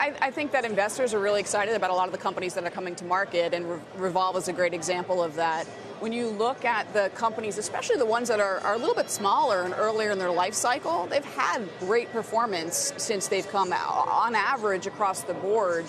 I think that investors are really excited about a lot of the companies that are coming to market, and Revolve is a great example of that. When you look at the companies, especially the ones that are a little bit smaller and earlier in their life cycle, they've had great performance since they've come out. On average, across the board,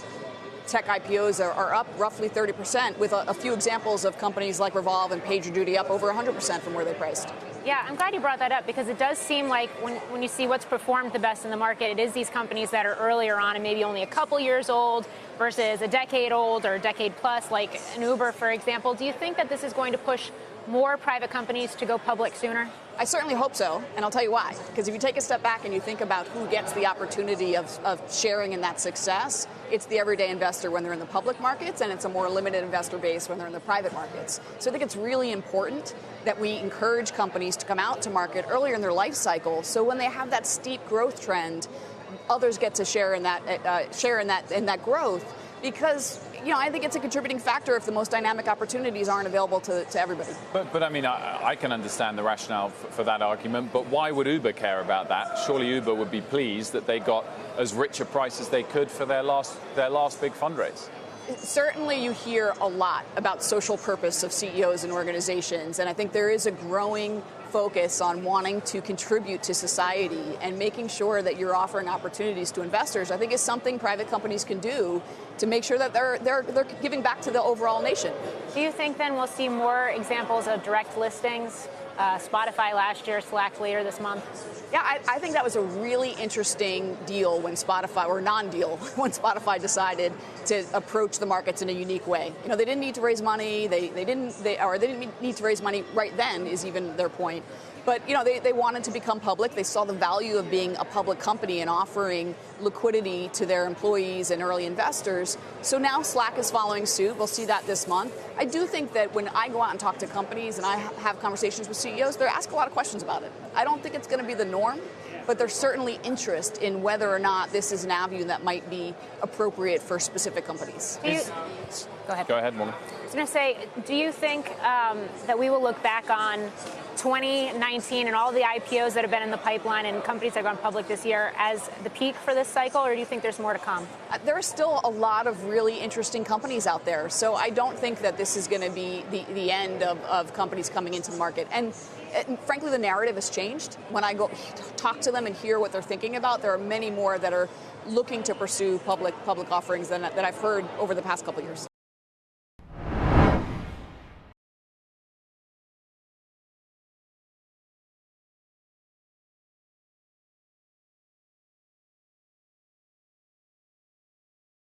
tech IPOs are up roughly 30%, with a few examples of companies like Revolve and PagerDuty up over 100% from where they priced. Yeah, I'm glad you brought that up, because it does seem like when you see what's performed the best in the market, it is these companies that are earlier on and maybe only a couple years old versus a decade old or a decade plus, like an Uber, for example. Do you think that this is going to push more private companies to go public sooner? I certainly hope so, and I'll tell you why. Because if you take a step back and you think about who gets the opportunity of sharing in that success, it's the everyday investor when they're in the public markets, and it's a more limited investor base when they're in the private markets. So I think it's really important that we encourage companies to come out to market earlier in their life cycle, so when they have that steep growth trend, others get to share in that growth. Because, you know, I think it's a contributing factor if the most dynamic opportunities aren't available to everybody. But I mean, I can understand the rationale for that argument, but why would Uber care about that? Surely Uber would be pleased that they got as rich a price as they could for their last big fundraise. Certainly you hear a lot about social purpose of CEOs and organizations, and I think there is a growing focus on wanting to contribute to society, and making sure that you're offering opportunities to investors, I think, is something private companies can do to make sure that they're giving back to the overall nation. Do you think then we'll see more examples of direct listings? Spotify last year, Slack later this month. Yeah, I think that was a really interesting deal when Spotify, or non-deal, when Spotify decided to approach the markets in a unique way. You know, they didn't need to raise money. They didn't need to raise money right then, is even their point. But, you know, they wanted to become public. They saw the value of being a public company and offering liquidity to their employees and early investors. So now Slack is following suit. We'll see that this month. I do think that when I go out and talk to companies and I have conversations with CEOs, they're asking a lot of questions about it. I don't think it's going to be the norm, but there's certainly interest in whether or not this is an avenue that might be appropriate for specific companies. Go ahead, Morgan. I was going to say, do you think that we will look back on 2019 and all the IPOs that have been in the pipeline and companies that have gone public this year as the peak for this cycle, or do you think there's more to come? There are still a lot of really interesting companies out there, so I don't think that this is going to be the end of companies coming into the market. And frankly, the narrative has changed. When I go talk to them and hear what they're thinking about, there are many more that are looking to pursue public offerings than I've heard over the past couple of years.